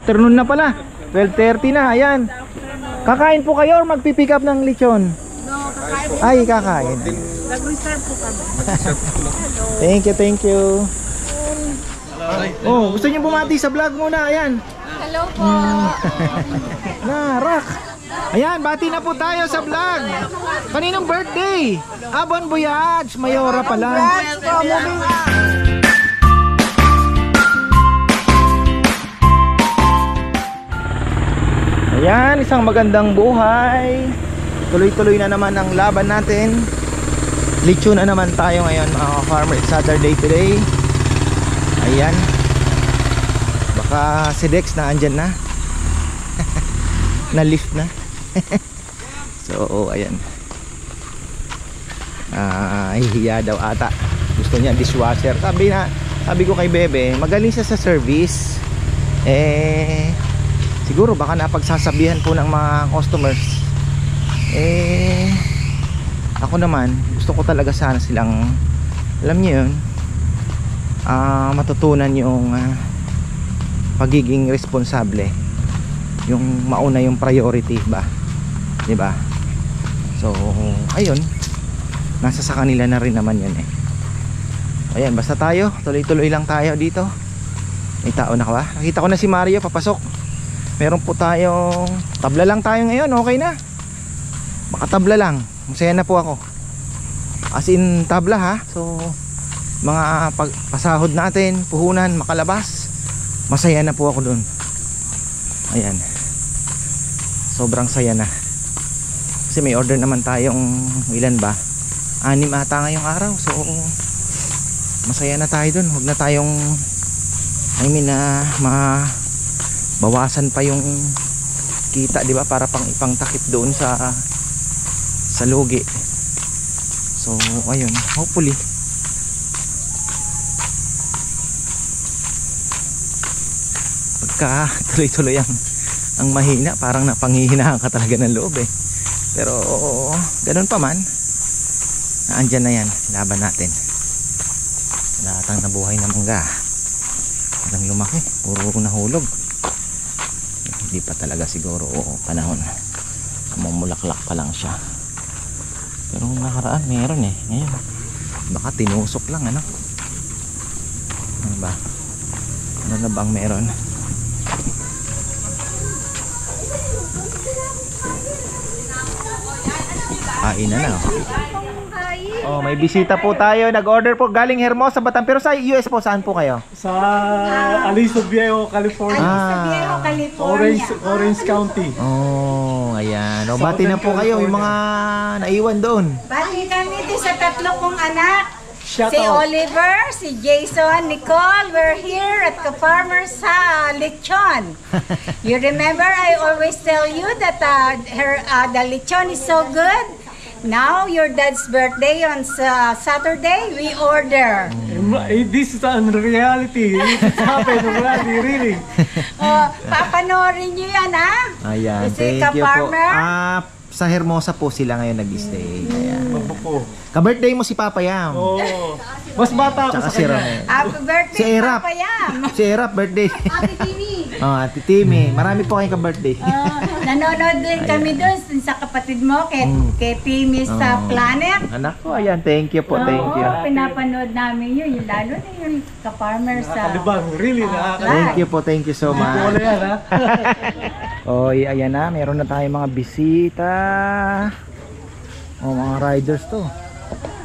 Afternoon na pala. 12:30 na. Ayan. Kakain po kayo or magpipick up ng lechon? No, kakain po. Ay, kakain. Nag-reserve po kami. Thank you, thank you. Oh, gusto niyo bumati sa vlog muna? Ayan. Hello po. Rock. Ayan, bati na po tayo sa vlog. Kaninong birthday? Bon voyage. Mayora pala. Ayan, isang magandang buhay. Tuloy-tuloy na naman ang laban natin. Lechon na naman tayo ngayon mga farmer. It's Saturday today. Ayan. Baka si Dex na andyan na. Na-lift na. So, ayan. Hihiya daw ata. Gusto niya dishwasher. Sabi ko kay Bebe, magaling siya sa service. Siguro baka napagsasabihan po ng mga customers. Ako naman, gusto ko talaga sana silang, alam niyo yun, matutunan yung pagiging responsable, yung mauna yung priority ba, di ba? So ayun, nasa sa kanila na rin naman yun Ayan, basta tayo tuloy-tuloy lang tayo dito. May tao na ba? Nakita ko na si Mario papasok. Meron po tayong tabla lang tayo ngayon, okay na, makatabla lang, masaya na po ako, as in tabla ha. So mga pasahod natin, puhunan, makalabas, masaya na po ako dun. Ayan, sobrang saya na. Kasi may order naman tayong ilan ba, 6 ata ngayong araw. So masaya na tayo dun. Huwag na tayong bawasan pa yung kita, di ba, para pang ipangtakip doon sa lugi. So ayun, hopefully pagka tuloy-tuloy ang mahina, parang napanghihinaan ka talaga ng loob pero ganun pa man, naandyan na yan, laban natin. Lahatang nabuhay na mangga, walang lumaki, puro nahulog. Hindi pa talaga siguro panahon, mamulaklak pa lang siya. Pero nakaraan meron ngayon baka tinusok lang ano ba, ano na bang meron. Kain na may bisita po tayo. Nag-order po galing Hermosa, Bataan. Pero sa US po, saan po kayo? Sa Aliso Viejo, California. Orange County. Oh, ayan. Bati na po kayo yung mga naiwan doon. Bati kami din sa 3 kong anak. Shout Si out. Oliver, si Jason, Nicole. We're here at Ka-Farmers sa lechon. You remember I always tell you that the lechon is so good. Now, your dad's birthday on Saturday, we order. This is unreality. It happened already, really. Papanorin nyo yan, ha? Ayan, Kasi thank you po. Ka-Farmer. Sa Hermosa po sila ngayon nag-stay. Ayan. Opo. Ka-birthday mo si Papa Yam. Oh, mas bata ako Tsaka sa si kanya. Romel. Happy birthday, Si Erap. Papa Yam. Si Erap, birthday. Ate Tini. Ate Timmy. Marami po kayong ka-birthday. Nanonood din kami doon sa kapatid mo, kay Timmy sa Planet. Anak ko, ayan. Thank you po, thank you. Pinapanood namin yun, lalo na yung Ka-Farmers sa... Nakakadibang, really Thank you po, thank you so much. Wala yan, ha? Oy, ayan na, meron na tayong mga bisita. Mga riders to.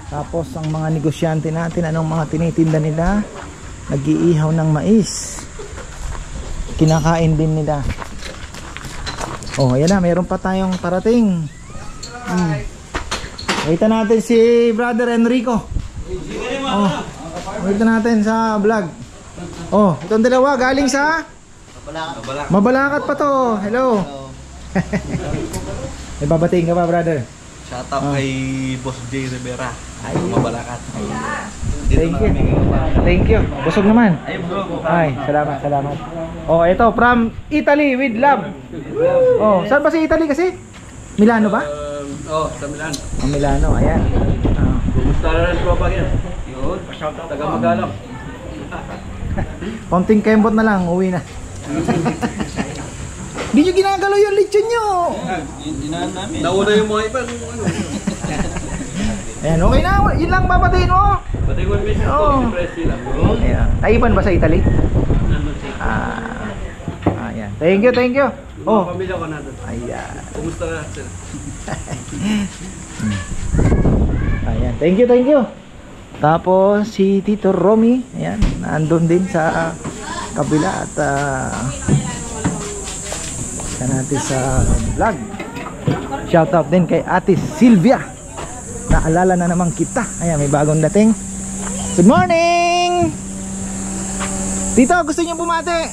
Tapos ang mga negosyante natin, anong mga tinitinda nila? Nag-iihaw ng mais. Kinakain din nila. Ayan na, meron pa tayong parating. Waitan natin si Brother Enrico. Waitan natin sa vlog. Itong dalawa galing sa Mabalakat pa to. Hello. May babatiin ka ba, brother? Shout out kay Boss J. Rivera. Mabalakat. Thank you. Busog naman. Ay, salamat. Ito from Italy with love. Saan ba si Italy kasi? Milano ba? Sa Milan. Milano, ayan. Kumusta na rin tropa yan? Yun, shout out. Taga Magalak. Konting kembot na lang, uwi na. Hindi nyo ginagalaw yung lechon nyo. Inaan namin. Nauna yung mga iba. Ayan, okay na. Yun lang babatiin mo. Pati ko yung message ko, si Presley lang. Ayan. Taipan ba sa Italy? Ayan. Thank you, thank you. Oh. Pamilya ko na doon. Ayan. Kumusta na sir? Ayan. Thank you, thank you. Tapos si Tito Romy, ayan, nandun din sa kabila at natin sa vlog. Shout out din kay Ate Sylvia. Naalala na naman kita. Ayan, may bagong dating. Good morning! Tito, gusto niyo bumati?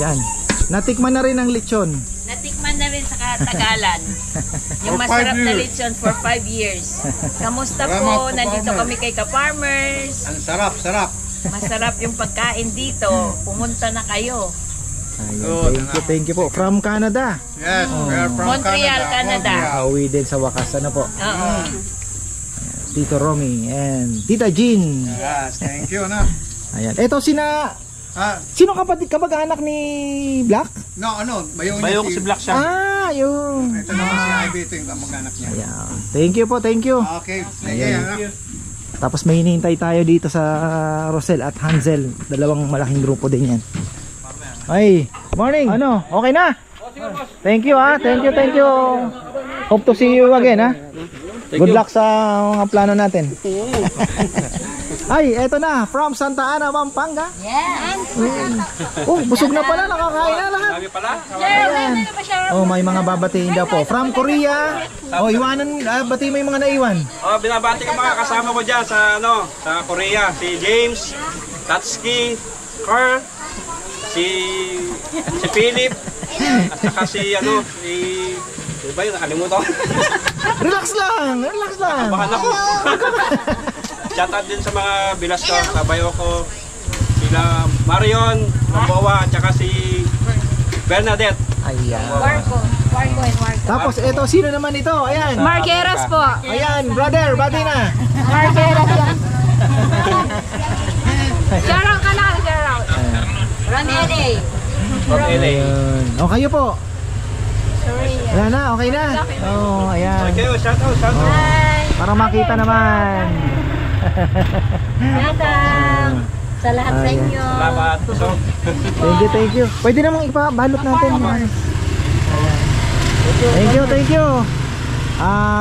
Yan. Natikman na rin ang lechon. Natikman na rin sa Katagalan. Yung masarap na lechon for 5 years. Kamusta po? Nandito kami kay Ka-Farmers. Ang sarap, sarap. Masarap yung pagkain dito. Pumunta na kayo. Ayan, thank you po. From Canada. Yes, we're from Montreal, Canada. Nakauwi din sa wakas. Ano po? Oo. Tito Romy and Tita Jean. Yes, thank you na. Ayan. Eto sino kapatid kamag-anak ni Black? No, bayong Bayong si Black siya. Ah, yun. Ito naman si Ivy, ito yung kamag-anak niya. Ayan. Thank you po, thank you. Okay, thank you. Tapos may hinihintay tayo dito sa Rosel at Hansel. Dalawang malaking grupo din yan. Ay, morning. Ano, okay na? Thank you thank you. Hope to see you again Good luck sa mga plano natin. Ay, eto na, from Santa Ana, Pampanga. Yes. Oh, busog na pala, nakakain na lahat. Kami pala. Ayan. Oh, may mga babatiin daw po. From Korea. Oh, bati mo yung mga naiwan. Oh, binabati ko mga kasama ko diyan sa sa Korea, si James, Tatsuki, Carl, si Philip, at saka si iba yun, nakalimutan ko. Relax lang. Baka ako. Shoutout din sa mga bilas ko, kabayo ko, sila Marion, Mamboa, at saka si Bernadette. Ayan. Marco and Marco. Tapos ito, sino naman ito? Ayan. Marqueras po. Ayan, brother, bati na. Marqueras yan. Shoutout ka na, shoutout. From LA. From LA. Ayan. O, kayo po. Ayan na, okay na. Oh, ayan. Okay, shoutout. Para makita naman. Shoutout sa lahat sa inyo. Salamat. Thank you. Pwede namang ipabalot natin. Ayan. Thank you.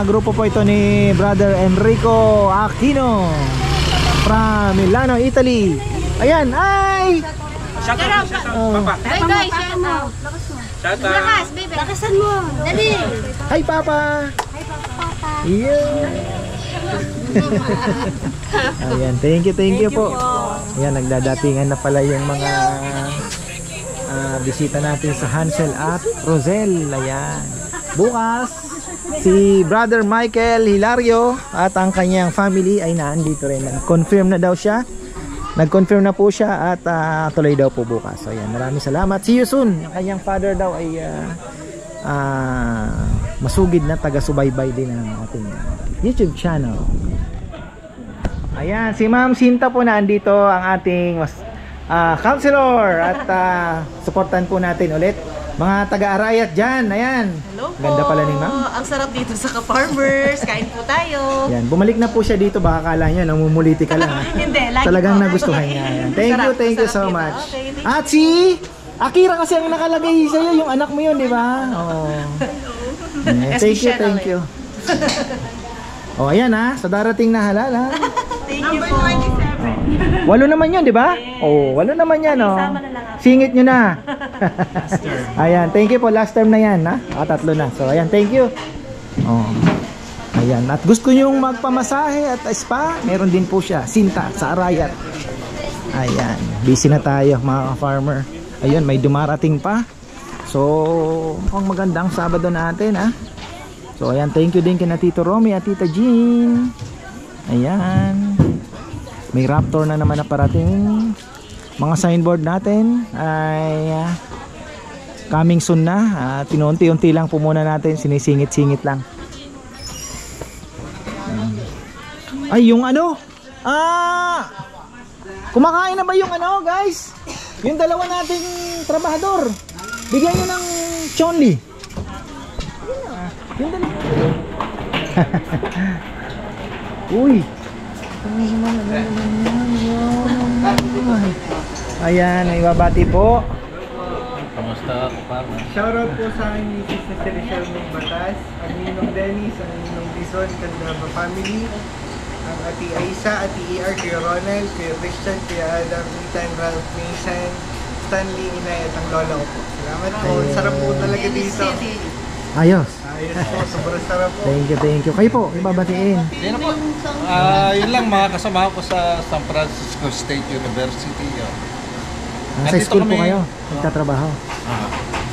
Grupo po ito ni Brother Enrico Aquino from Milano, Italy. Ayan, ay! Shoutout, Papa. Bye guys, shoutout. Shoutout. Lakas, baby. Lakasan mo. Dali. Hi, Papa! Yeah. Ayan, thank you po. Ayan, nagdadatingan na pala yung mga bisita natin sa Hansel at Rosel. Ayan. Bukas, si Brother Michael Hilario at ang kanyang family ay naandito rin. Nag-confirm na daw siya. Nag-confirm na po siya at tuloy daw po bukas. So, ayan, maraming salamat. See you soon. Ang kanyang father daw ay masugid na taga-subaybay din ng ating YouTube channel. Ayan, si Ma'am Sinta po na andito ang ating counselor at supportan po natin ulit mga taga-Arayat dyan. Ayan. Hello po. Ganda pala ni Ma'am. Ang sarap dito sa Ka-Farmers. Kain po tayo. Ayan, bumalik na po siya dito. Baka kala niya namumuliti ka lang. Hindi, lagi Talagang po. nagustuhan niya. Ayan. Thank you so dito. much. Okay, thank you. At si Akira kasi ang nakalagay sa'yo, yung anak mo yun, di ba? Oo. Ayan, thank you. Oh, ayan sa darating na halal Thank you po. 8 naman yun, di ba? Oh, 8 naman yan, oh. Singit nyo na. Ayan, thank you po. Last term na yan, 3 na. So, ayan, thank you. Oh. Ayan, at gusto nyong magpamasahe at spa, meron din po siya. Sinta sa Arayat. Ayan, busy na tayo mga farmer. Ayun, may dumarating pa. So, mukhang magandang Sabado natin, So, ayan, thank you din kina Tito Romy at Tita Jean. Ayan. May Raptor na naman na parating. Mga signboard natin ay coming soon na. Tinunti-unti lang po muna natin. Sinisingit-singit lang. Ay, yung kumakain na ba yung guys? Yung dalawa nating trabahador, bigyan nyo ng chonli. Yung dalawa. Uy. Ayan, may babati po. Kamusta, partner? Shoutout po sa akin ni Mrs. Celestial ng Batas, ang Ninong Dennis, ang Ninong Dizon, Candaba family, ang Ati Aisa, Ati ER, Kuya Ronald, Kuya Christian, Kuya Adam, Ethan, Ralph Mason, Stanley, Inay, at ang lola ko po. Salamat po. Sarap po talaga dito. Ayos. Ayos po, sobrang sarap po. Thank you. Kayo po, ibabatiin. Sino po? Yun lang, mga kasama ko sa San Francisco State University. Sa Nandito school po kami- kayo, nagtatrabaho.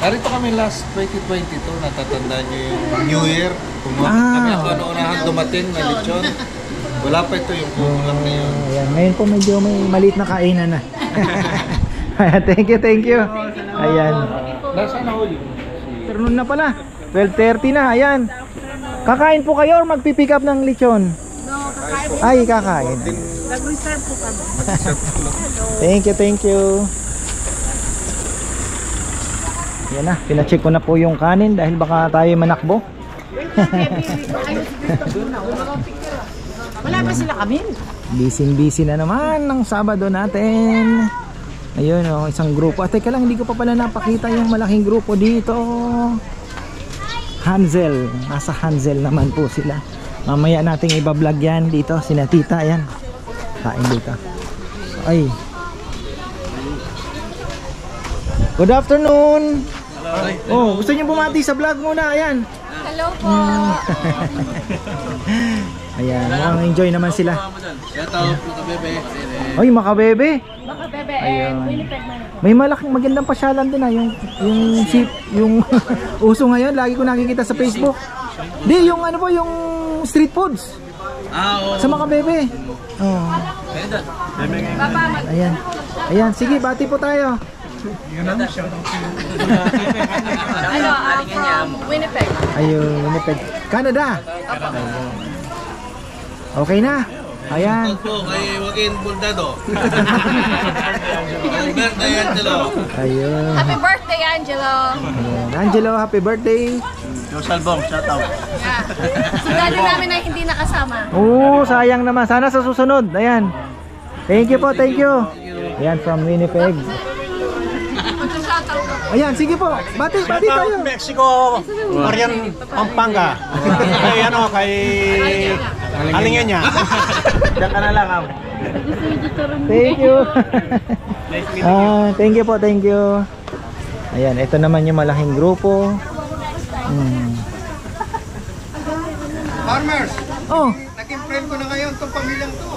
Narito kami last 2022, natatandaan nyo yung New Year. Kumuha kami ako unahan dumating na lechon. Wala pa ito yung kukulang na yun. Ayan, ngayon po medyo may maliit na kainan na. Ayan, thank you. Ayan. Nasaan na huli? Afternoon na pala. 12:30 na, ayan. Kakain po kayo or magpipick up ng lechon? Ay, kakain. Nag-reserve po kami. Thank you. Yan na, pinacheck ko na po yung kanin dahil baka tayo manakbo. Wala ba sila kami? Busy na naman ng Sabado natin. Ayun oh, isang grupo. Teka lang, hindi ko pa pala napakita yung malaking grupo dito. Hansel, nasa Hansel naman po sila. Mamaya nating iba-vlog yan dito, sina tita, ayan. Kain dito. Ay. Good afternoon. Oh, gusto niyo bumati sa vlog muna, ayan. Hello po. Ayan, mukhang enjoy naman sila. Shout out, mga bebe. Ay, makabebe. Bebe, Ayun. May malaking magandang pasyalan din yung uso ngayon, lagi ko nakikita sa Facebook. Di, yung ano po, yung street foods. Sa makabebe. Oh. Ayan, sige, bati po tayo. Winnipeg. Ayun, Winnipeg, Canada. Ayun. Okay na. Ayan. Po, kay Joaquin Bundado. Birthday, Angelo. Ayun. Happy birthday, Angelo. Ayan. Angelo, happy birthday. Yung Salbong, shout out. Sundalo namin na hindi nakasama. Oo, sayang naman. Sana sa susunod. Ayan. Thank you po, thank you. Ayan, from Winnipeg. Ayan, sige po. Bati tayo. Mexico, Marian, Pampanga. Kay Alingin niya. Diyan ka na lang, am. Thank you. Thank you po, thank you. Ayan, ito naman yung malaking grupo. Farmers, Oh, naging friend ko na ngayon itong pamilyang to.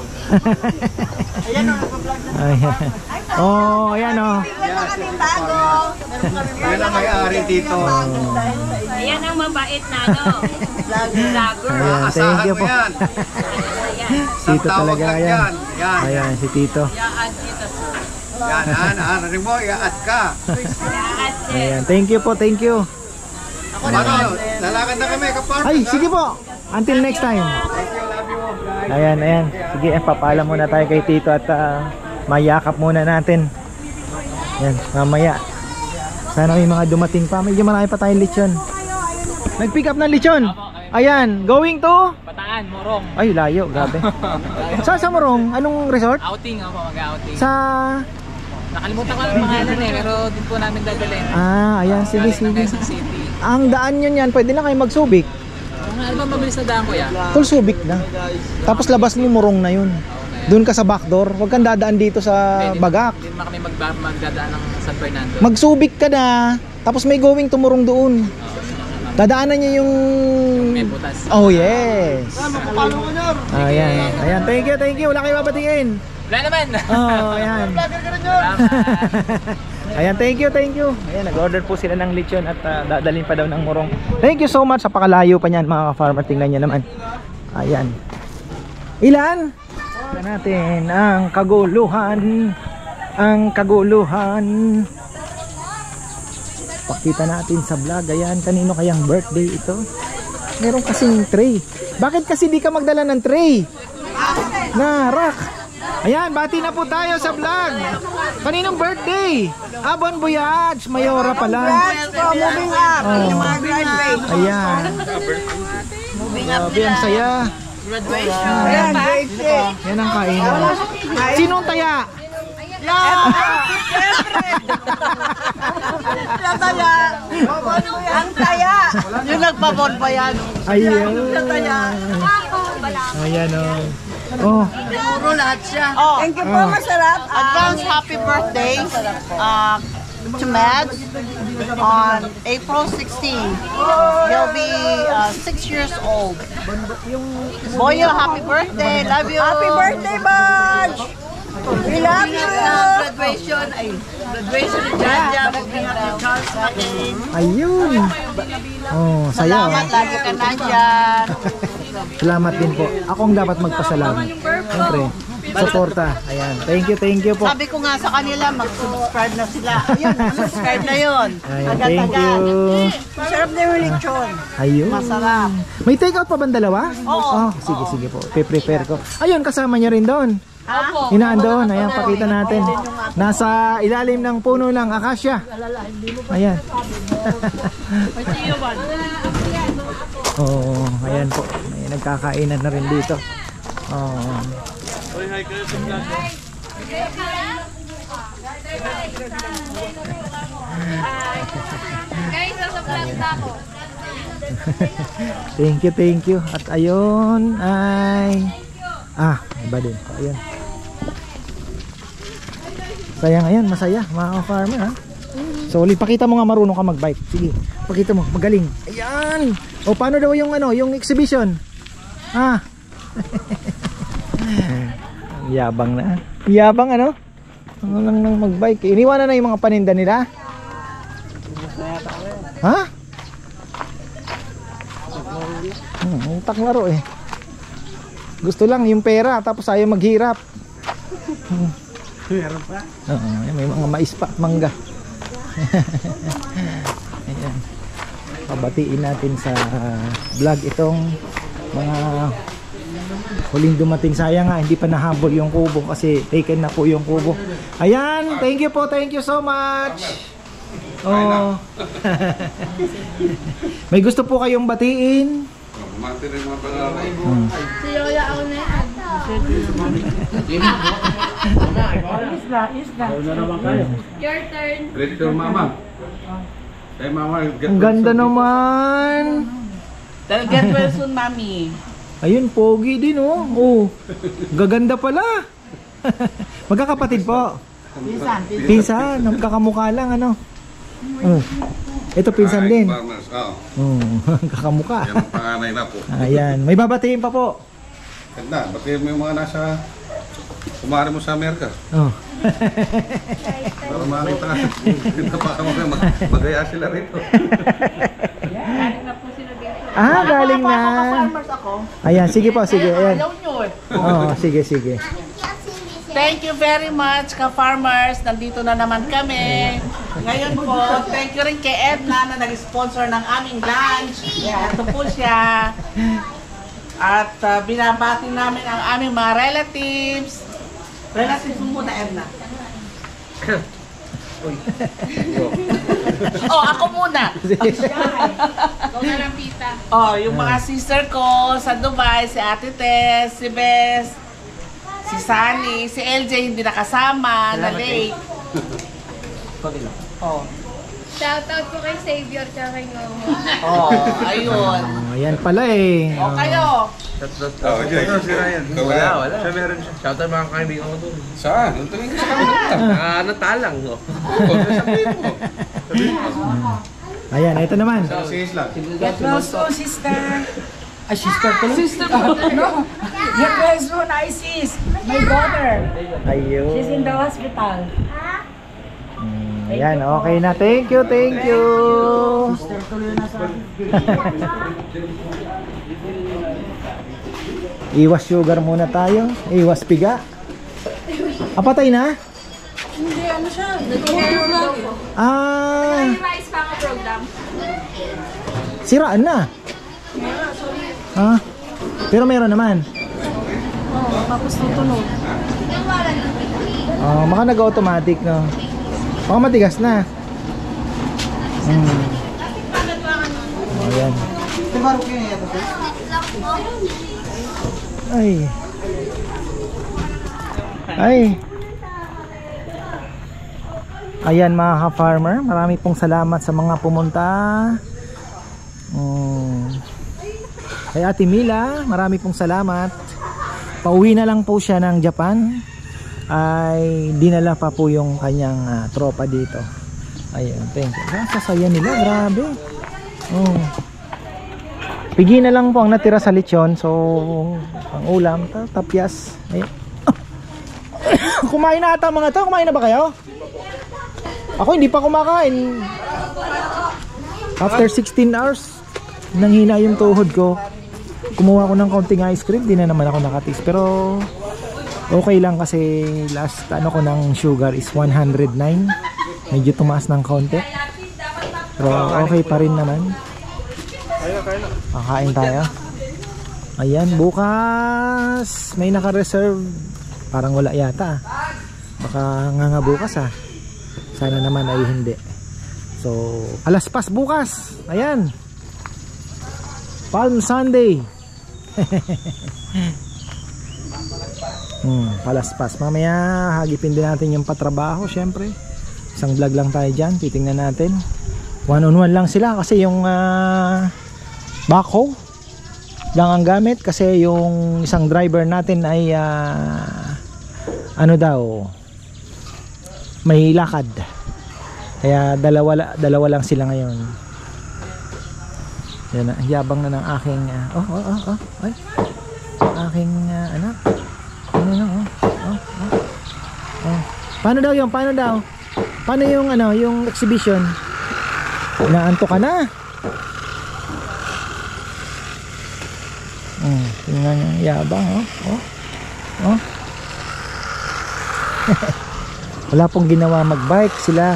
ayan. Oh, ayan oh. Yan ang may-ari dito. Ayan ang mabait na vlogger. Ayan, thank you po. Yan. Tito Tawag talaga lang yan. yan. Yan. Ayan, si Tito. Yan, narinig mo, i-add ka. Ayan, thank you po, thank you. Paano? Lalakad na kami, kapartner. Ay, sige po. Until next time. Ayan. Sige, papaalam muna tayo kay Tito at mayakap muna natin. Ayan, mamaya. Sana may mga dumating pa. Medyo marami pa tayong lechon. Nag-pick up ng lechon. Ayan, going to? Bataan, Morong. Ay, layo, grabe. Sa Morong? Anong resort? Outing ako, mag-outing. Sa... Nakalimutan ko ng pangalan pero din po namin dadalhin. Ayan, sige. Quezon City. Ang daan nyo yan, pwede na kayo magsubik. Ano ba mabilis na daan ko yan? Full subik na. Tapos labas mo Morong na yun. Doon ka sa backdoor. Huwag kang dadaan dito sa Bagak. Hindi naman kami magdadaan ng San Fernando. Magsubik ka na. Tapos may going to Morong doon. Dadaanan niya yung... May butas. Oh yes. Ayan. Thank you. Wala kayo babatiin. Wala naman. Oh, ayan. Ayan, thank you. Ayan, nag-order po sila ng lechon at dadalhin pa daw ng Morong. Thank you so much. Sa pakalayo pa niyan mga farmer. Tingnan niyo naman. Ayan. Ilan? Tingnan natin ang kaguluhan. Pakita natin sa vlog. Ayan, kanino kayang birthday ito? Meron kasing tray. Bakit kasi di ka magdala ng tray? Na rack. Ayan, bati na po tayo sa vlog. Kaninong birthday? Bon voyage. Mayora pala. Moving up. Yung mga graduate. Ayan. Moving up Grabe, ang saya. Graduation. Ayan, grade 6. Yan ang kainan. Sinong taya? Ang taya. Yung nagpabon pa yan. Ayan. Ayan oh. Puro lahat siya. Thank you po, masarap. Advance happy birthday to Mads on April 16. He'll be 6 years old. Boyo, happy birthday. Love you. Happy birthday, Budge. We love you. Graduation ni Jaja. Moving up yung Charles natin. Ayun. Oh, saya. Salamat, lagi ka nandyan. Salamat din po. Ako ang dapat magpasalamat. Siyempre, suporta. Ayan. Thank you po. Sabi ko nga sa kanila, mag-subscribe na sila. Ayun, subscribe na yun. Ayan, thank you. Masarap na yung lechon. Ayun. Masarap. May take out pa ba dalawa? Oo. Sige po. Pe-prepare ko. Ayun, kasama niya rin doon. Opo. Hinaan doon. Ayan, pakita natin. Nasa ilalim ng puno ng akasya. Ayan. Oh, ayan po. May nagkakainan na rin dito. Oh. Thank you. At ayun ay iba din. Ayun. Sayang, ayan, masaya mga farmer ha. Solid, pakita mo nga marunong ka magbike. Sige, pakita mo, magaling. Ayan. O paano daw yung yung exhibition? Yabang na. Yabang ano? Ano lang nang magbike. Iniwanan na yung mga paninda nila. Ha? Utak laro eh. Gusto lang yung pera tapos ayaw maghirap. Meron pa? Oo, may mga mais pa, mangga. Ayan. Pabatiin natin sa vlog itong mga huling dumating. Sayang nga hindi pa nahabol yung kubo kasi taken na po yung kubo. Ayan, thank you so much. Oh. May gusto po kayong batiin? Si Yoya ako na yan. Your turn. Ready to mama. Hey mama, Ang ganda naman. Get well soon, mami. Ayun, pogi din oh. Oh. Gaganda pala. Magkakapatid po. Pinsan, magkakamukha lang ano. Oh. Ito pinsan din. Oh, kakamukha. Yan ang panganay na po. Ayan, may babatiin pa po. Ganda, batiin mo yung mga nasa kumari mo sa Amerika. Oh. Para makita ka. Magaya sila rito. Galing na. Ayan, sige po, sige. Ayan. Oh, sige. Thank you very much, ka-farmers. Nandito na naman kami. Ngayon po, thank you rin kay Edna na nag-sponsor ng aming lunch. Ito po siya. At binabati namin ang aming mga relatives. Relatives mo muna, Edna. Ako muna. Yung mga sister ko sa Dubai, si Ate Tess, si Bess, si Sunny, si LJ hindi nakasama, na late. Shoutout po kay Xavier tsaka kay Nomo. Ayun. Ayan pala eh. Kayo. Wala. Siya meron siya. Shoutout mga kaibigan ko doon. Saan? Ang tingin ko sa kanila. Natalang. Ayan, ito naman. Get well soon, sister. Sister ko? Sister ko. No. Get well soon, Isis. My daughter. Ayun. She's in the hospital. Ayan, okay na. Thank you. Iwas sugar muna tayo. Iwas piga. Patay na? Hindi, ano siya? Rice pa nga program. Siraan na. Pero meron naman. Tapos tutunog. Baka nag-automatic, no? Baka matigas na. Ayan. Ay. Ayan mga ka-farmer, marami pong salamat sa mga pumunta. Kay Ate Mila, marami pong salamat. Pauwi na lang po siya ng Japan. Ay dinala pa po yung kanyang tropa dito. Ayan, thank you. Sasaya nila, grabe. Pigi na lang po ang natira sa lechon. So, ang ulam, tapyas. Ayan. Kumain na ata mga to. Kumain na ba kayo? Ako hindi pa kumakain. After 16 hours, nanghina yung tuhod ko. Kumuha ko ng konting ice cream, di na naman ako nakatis. Pero okay lang kasi last ano ko ng sugar is 109. Medyo tumaas ng konti. Pero okay pa rin naman. Kakain tayo. Ayan, bukas may naka-reserve. Parang wala yata. Baka nga bukas Sana naman ay hindi. So, alas pas bukas. Ayan. Palm Sunday. Palaspas. Mamaya hagipin din natin yung patrabaho. Syempre isang vlog lang tayo dyan. Titingnan natin. One on one lang sila. Kasi yung backhoe lang ang gamit. Kasi yung isang driver natin ay ano daw, may lakad. Kaya dalawa lang sila ngayon. Yan na, yabang na ng aking ay, aking anak. Paano daw yung paano yung yung exhibition? Naanto ka na. Tingnan niya, yabang wala pong ginawa, magbike sila.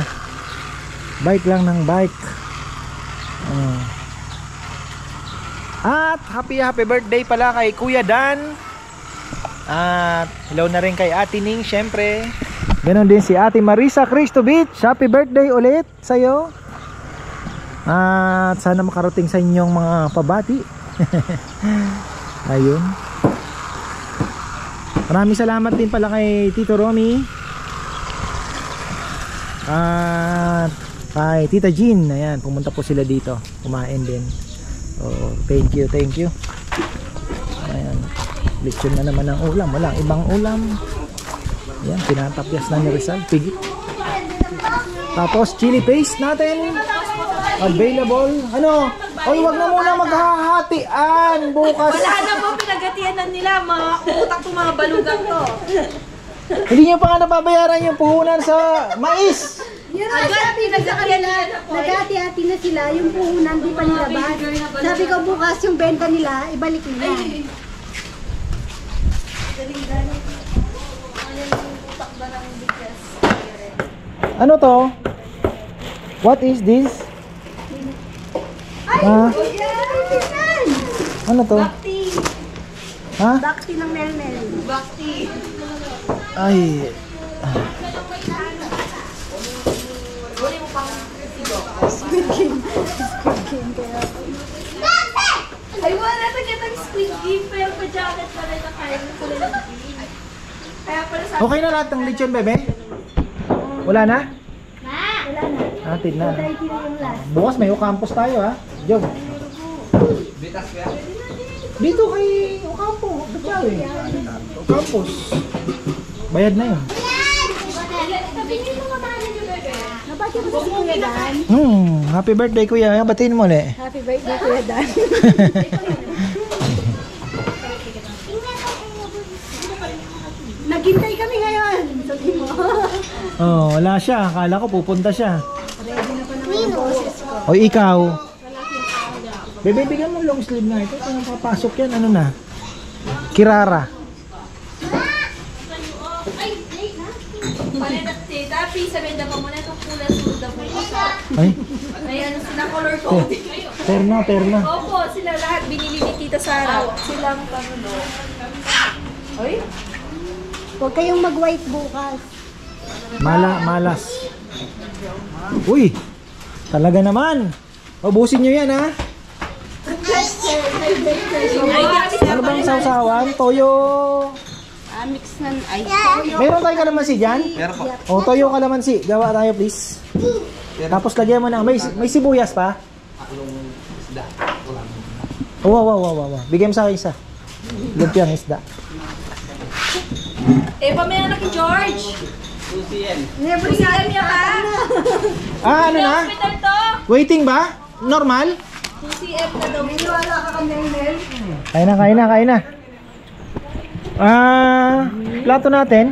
Bike lang ng bike. At happy birthday pala kay Kuya Dan. At hello na rin kay Ate Ning, syempre. Ganon din si Ate Marisa Cristobich. Happy birthday ulit sa'yo. At sana makarating sa inyong mga pabati. Ayun. Maraming salamat din pala kay Tito Romy. At kay Tita Jean. Ayan, pumunta po sila dito. Kumain din. So, thank you. Ayan. Lechon na naman ang ulam. Walang ibang ulam. Ayan, pinatapyas na ni Rizal. Pigit. Tapos, chili paste natin. Available. Ano? Oy, wag na muna maghahatian bukas. Wala na po pinagatianan nila. Mga utak to, mga balugang to. Hindi nyo pa nga nababayaran yung puhunan sa mais. Nagati-ati na sila, yung puhunan di pa nilabas. Sabi ko bukas yung benta nila, ibalik nila. Ano to? What is this? Ano to? Bakti. Ha? Bakti ng Melmel. Bakti. Ay. Squid Game. Squid Game kaya. Ay, wala na kitang Squid Game, pero pa-jacket pa rin na kaya ng kulay ng green. Kaya pala sa... Okay na lahat ng lechon, bebe? Wala na? Wala na. Atin na. Try din yung last. Bukas may Ocampos tayo, ha? Jog. Dito kay Ocampo. Ba't Ocampos. Bayad na yun. Nabati mo si Kuya Dan. Happy birthday, Kuya. Batiin mo ulit. Happy birthday, Kuya Dan. Naghintay kami ngayon. Sabi mo. Wala siya. Akala ko pupunta siya. Ready na pa naman yung boses ko. O ikaw. Bebe, bigyan mo long sleeve nga ito. Kung papasok yan, ano na? Kirara. Tapi, sabihin na pa muna itong kulay suda po. Ay? Ayan, sila color coding. Terna. Opo, sila lahat binili ni Tita Sara. Silang panulo. Oy? Huwag kayong mag-white bukas. Malas. Uy, talaga naman. Ubusin nyo yan, ha? Ano bang sausawan? Toyo. Mix na, ay. Meron tayo kalamansi dyan? Meron po. O, toyo kalamansi. Gawa tayo, please. Tapos lagyan mo na. May sibuyas pa? Wow. Bigyan mo sa akin isa. Lumpiang isda. Pamaya na kay George. Never saan niya ka? Ano na? Hospital to. Waiting ba? Normal? CF na daw. Wala ka kami, Mel. Kain na. Plato natin.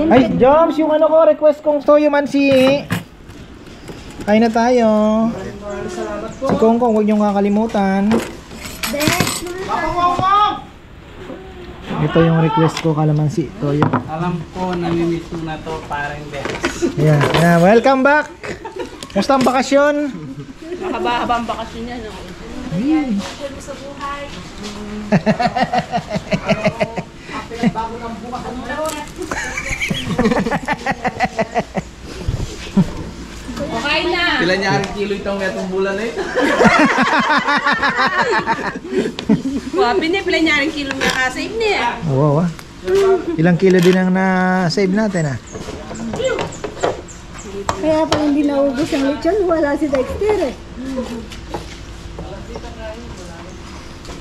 Ay, Joms, yung ano ko, request kong toyo mansi. Kain na tayo. Si Kongkong, huwag niyong kakalimutan. Ito yung request ko, kalamansi, toyo. Alam ko, namimiss mo na to, parang Bex. Ayan, welcome back. Musta ang bakasyon? Mahaba-haba ang bakasyon niya, no? Ayan, share mo sa buhay. Pinagbago ng bukas. Okay na. Pila niya ang kilo itong metong bulan na ito? Pila niya rin kilo na kasave niya. Wow. Ilang kilo din ang na-save natin, ha? Kaya pa hindi naubos ang lechon, wala si Dexter eh.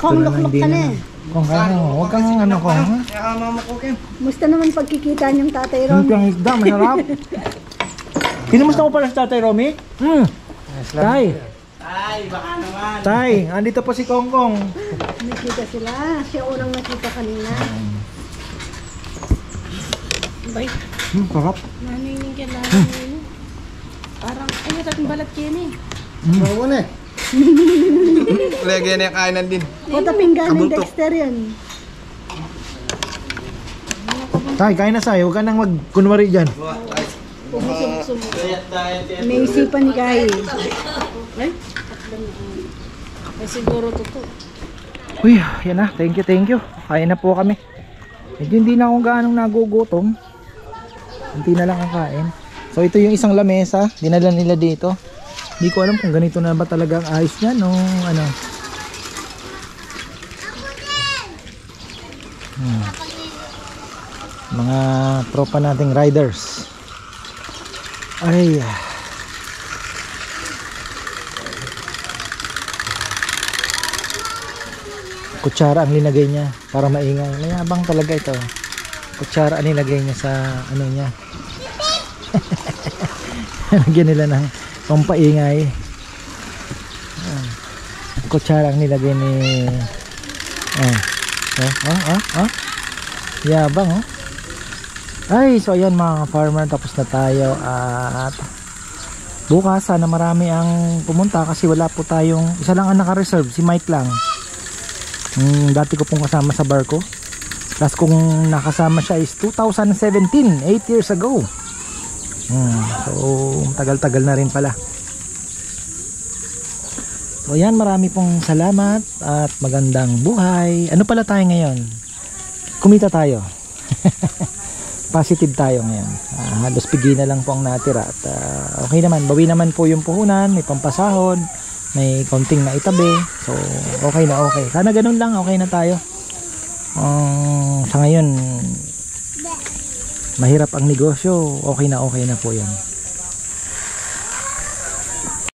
Kung lukluk ka na eh. Kung kaya mo, huwag kang ano ko, ha? Musta naman pagkikita niyong tatay Ron? Lumpiang isda, masarap. Kinumusta mo pala si Tatay Romy? Tay, Baka naman. Tay, andito po si Kongkong. Nakita sila, siya unang nakita kanina. Sarap. Nanining ka lang. Parang, ay, tatang balat yan eh. Bawa na eh. Lagyan niya kainan din. Kota pinggan ng Dexter yan. Tay, kain na sa'yo. Huwag ka nang magkunwari dyan. May isipan ni Kai. Ay, siguro totoo. Uy, yan na. Thank you. Kain na po kami. Medyo hindi na akong gaanong nagugutom. Hindi na lang ang kain. So ito yung isang lamesa. Dinala nila dito. Hindi ko alam kung ganito na ba talaga ang ayos niya nung ano. Mga tropa nating riders. Ay. Kutsara ang linagay niya para maingay. Mayabang talaga ito. Kutsara ang nilagay niya sa ano niya. Lagyan nila ng pampaingay. Kutsara ang nilagay ni yabang oh. Ay, so ayan mga farmer, tapos na tayo at bukas sana marami ang pumunta kasi wala po tayong, isa lang ang naka-reserve, si Mike lang. Dati ko pong kasama sa barko. Last kong nakasama siya is 2017, 8 years ago. So tagal-tagal na rin pala. So ayan, marami pong salamat at magandang buhay. Ano pala tayo ngayon? Kumita tayo. Positive tayo ngayon. Halos pigi na lang po ang natira at okay naman, bawi naman po yung puhunan, may pampasahod, may konting na itabi, so okay na okay. Sana ganun lang, okay na tayo. Sa ngayon mahirap ang negosyo, okay na po yan.